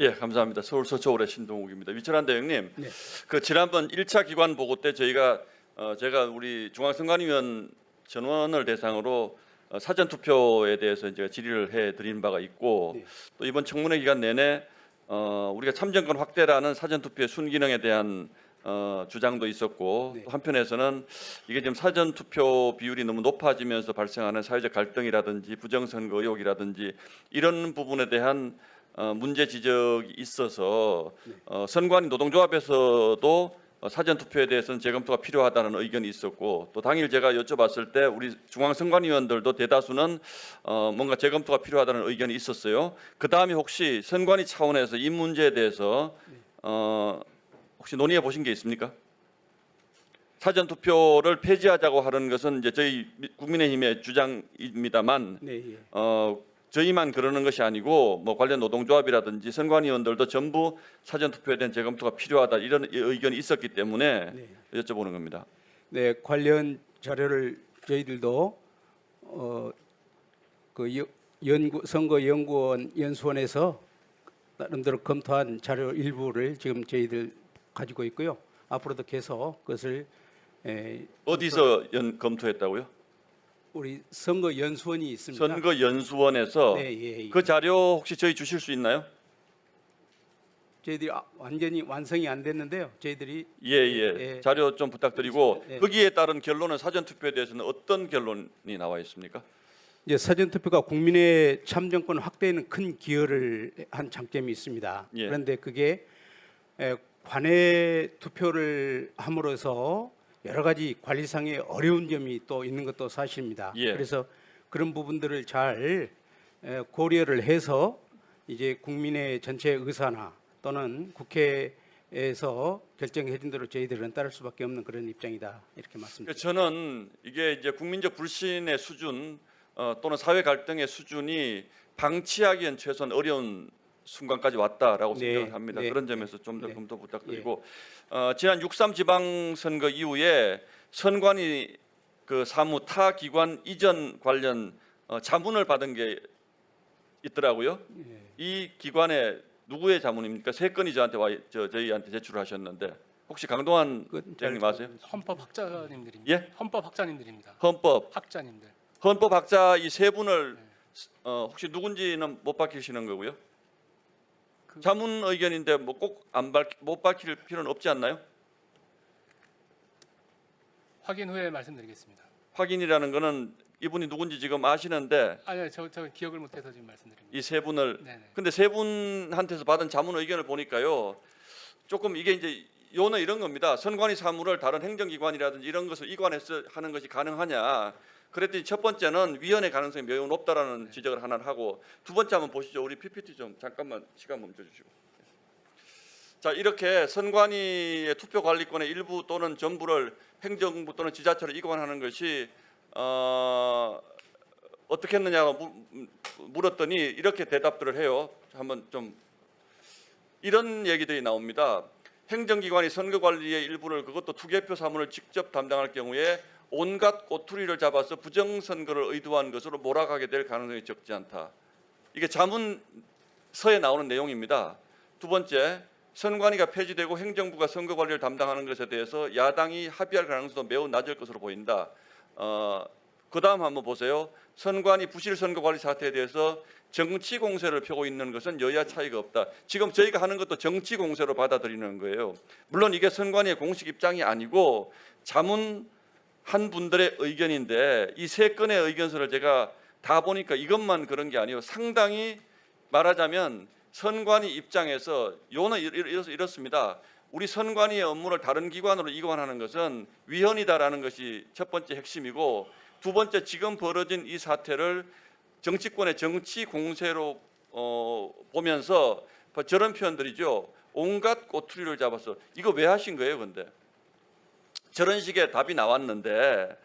예, 감사합니다. 서울 서초울의 신동욱입니다. 위철한 대행님, 네. 그 지난번 1차 기관 보고 때 저희가 제가 우리 중앙선관위원 전원을 대상으로 사전 투표에 대해서 이제 질의를 해 드린 바가 있고 네. 또 이번 청문회 기간 내내 우리가 참정권 확대라는 사전 투표의 순기능에 대한 주장도 있었고 네. 또 한편에서는 이게 지금 사전 투표 비율이 너무 높아지면서 발생하는 사회적 갈등이라든지 부정선거 의혹이라든지 이런 부분에 대한 문제 지적이 있어서 선관위 노동조합에서도 사전 투표에 대해서는 재검토가 필요하다는 의견이 있었고 또 당일 제가 여쭤봤을 때 우리 중앙선관위원들도 대다수는 뭔가 재검토가 필요하다는 의견이 있었어요. 그 다음에 혹시 선관위 차원에서 이 문제에 대해서 혹시 논의해 보신 게 있습니까? 사전 투표를 폐지하자고 하는 것은 이제 저희 국민의힘의 주장입니다만 네, 예. 저희만 그러는 것이 아니고 뭐 관련 노동조합이라든지 선관위원들도 전부 사전 투표에 대한 재검토가 필요하다 이런 의견이 있었기 때문에 네. 여쭤보는 겁니다. 네, 관련 자료를 저희들도 선거연구원 연수원에서 나름대로 검토한 자료 일부를 지금 저희들 가지고 있고요. 앞으로도 계속 그것을 어디서 검토했다고요? 우리 선거연수원이 있습니다. 선거연수원에서 네, 예, 예. 그 자료 혹시 저희 주실 수 있나요? 저희들이 완전히 완성이 안 됐는데요. 저희들이 예. 자료 좀 부탁드리고 네. 거기에 따른 결론은 사전 투표에 대해서는 어떤 결론이 나와 있습니까? 이제 사전 투표가 국민의 참정권 확대에는 큰 기여를 한 장점이 있습니다. 예. 그런데 그게 관외 투표를 함으로써 여러 가지 관리상의 어려운 점이 또 있는 것도 사실입니다. 예. 그래서 그런 부분들을 잘 고려를 해서 이제 국민의 전체 의사나 또는 국회에서 결정해 준 대로 저희들은 따를 수밖에 없는 그런 입장이다 이렇게 말씀드립니다. 저는 이게 이제 국민적 불신의 수준 또는 사회 갈등의 수준이 방치하기엔 최소한 어려운 순간까지 왔다라고 네, 생각을 합니다. 네, 그런 점에서 좀 더 네. 검토 부탁드리고 지난 6.3 지방선거 이후에 선관위 그 사무 타 기관 이전 관련 자문을 받은 게 있더라고요. 예. 이 기관에 누구의 자문입니까? 세 건이 저희한테 제출하셨는데 혹시 강동원 대행님 아세요? 헌법학자님들입니다. 예? 헌법학자님들입니다. 헌법 학자님들. 헌법학자 이 세 분을 혹시 누군지는 못 밝히시는 거고요. 자문 의견인데 뭐 꼭 못 밝힐 필요는 없지 않나요? 확인 후에 말씀드리겠습니다. 확인이라는 거는 이분이 누군지 지금 아시는데 아니요, 저 기억을 못해서 지금 말씀드립니다. 이 세 분을 네네. 근데 세 분한테서 받은 자문 의견을 보니까요. 조금 이게 이제 요는 이런 겁니다. 선관위 사무를 다른 행정기관이라든지 이런 것을 이관해서 하는 것이 가능하냐. 그랬더니 첫 번째는 위헌의 가능성이 매우 높다라는 지적을 하나 하고 두 번째 한번 보시죠. 우리 PPT 좀 잠깐만 시간 멈춰주시고. 자, 이렇게 선관위의 투표관리권의 일부 또는 전부를 행정부 또는 지자체로 이관하는 것이 어떻게 했느냐고 물었더니 이렇게 대답들을 해요. 한번 좀 이런 얘기들이 나옵니다. 행정기관이 선거관리의 일부를 그것도 투개표 사무를 직접 담당할 경우에 온갖 꼬투리를 잡아서 부정선거를 의도한 것으로 몰아가게 될 가능성이 적지 않다. 이게 자문서에 나오는 내용입니다. 두 번째, 선관위가 폐지되고 행정부가 선거관리를 담당하는 것에 대해서 야당이 합의할 가능성도 매우 낮을 것으로 보인다. 그 다음 한번 보세요. 선관위 부실 선거관리 사태에 대해서 정치 공세를 펴고 있는 것은 여야 차이가 없다. 지금 저희가 하는 것도 정치 공세로 받아들이는 거예요. 물론 이게 선관위의 공식 입장이 아니고 자문한 분들의 의견인데 이 세 건의 의견서를 제가 다 보니까 이것만 그런 게 아니에요. 상당히 말하자면 선관위 입장에서 요는 이렇습니다. 우리 선관위의 업무를 다른 기관으로 이관하는 것은 위헌이다라는 것이 첫 번째 핵심이고 두 번째 지금 벌어진 이 사태를 정치권의 정치 공세로 보면서 저런 표현들이죠. 온갖 꼬투리를 잡아서 이거 왜 하신 거예요, 근데? 저런 식의 답이 나왔는데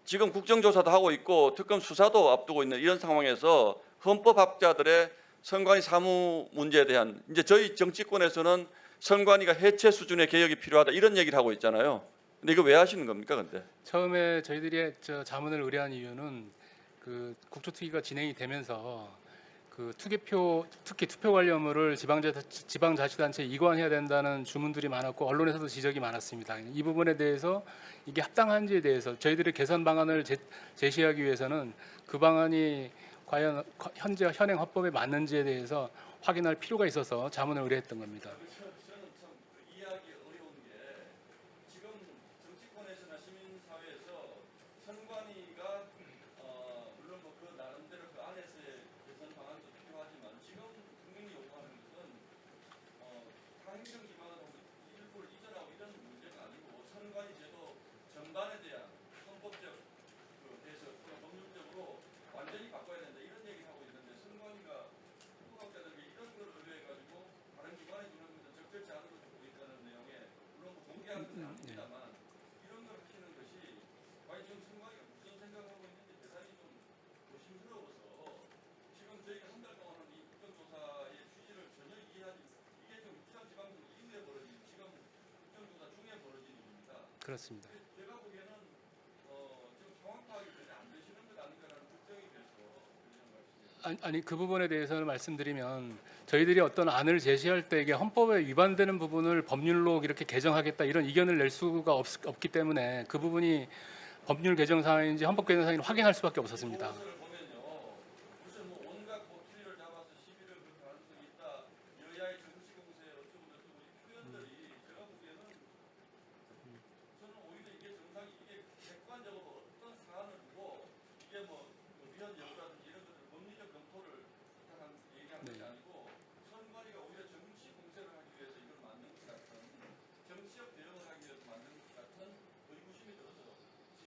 지금 국정조사도 하고 있고 특검 수사도 앞두고 있는 이런 상황에서 헌법학자들의 선관위 사무 문제에 대한 이제 저희 정치권에서는 선관위가 해체 수준의 개혁이 필요하다 이런 얘기를 하고 있잖아요. 근데 이거 왜 하시는 겁니까, 근데? 처음에 저희들이 자문을 의뢰한 이유는 그 국조특위가 진행이 되면서 그 투개표 특히 투표 관련 의무를 지방자치단체에 이관해야 된다는 주문들이 많았고 언론에서도 지적이 많았습니다. 이 부분에 대해서 이게 합당한지에 대해서 저희들이 개선 방안을 제시하기 위해서는 그 방안이 과연 현재 현행 헌법에 맞는지에 대해서 확인할 필요가 있어서 자문을 의뢰했던 겁니다. 저는 참 이해하기 어려운 게 지금 정치권에서나 시민사회에서 선관위가 물론 뭐 그 나름대로 그 안에서의 개선 방안도 필요하지만 지금 국민이 요구하는 것은 다행정기관으로 일부를 이전하고 이런 문제가 아니고 선관위 제도 전반에 대한 헌법적 대해서 법률적으로 완전히 바꿔야 된다 이런 얘기를 하고 있는데 선관위가 후보자들에게 이런 걸 의뢰해가지고 다른 기관에 주는 것은 적절치 않은 것을 보고 있다는 내용에 물론 뭐 공개한 것은 아닙니다만 이런 걸 하시는 것이 과연 지금 선관위가 무슨 생각하고 있는지 대단히 좀 조심스러워서 지금 저희가 한 달 동안은 이 국정조사의 취지를 전혀 이해하지 이게 좀 부산지방선거 이후에 벌어진 지금 국정조사 중에 벌어진 일입니다. 그렇습니다. 제가 보기에는 지금 상황 파악이 전혀 안 되시는 것 아닌가라는 걱정이 돼서 그런 말씀이에요. 아니 그 부분에 대해서는 말씀드리면 저희들이 어떤 안을 제시할 때 이게 헌법에 위반되는 부분을 법률로 이렇게 개정하겠다 이런 이견을 낼 수가 없기 때문에 그 부분이 법률 개정 사항인지 헌법 개정 사항인지 확인할 수밖에 없었습니다. 보고서를 보면요 무슨 뭐 온갖 모티를 잡아서 시비를 걸 가능성이 있다 여야의 정치 공세 어쩌고 저쩌고 이 표현들이 제가 보기에는 저는 오히려 이게 정상이 이게 객관적으로 어떤 사안을 두고 이게 뭐 위헌 여부라든지 이런 것들 법리적 검토를 얘기한 것이 아니고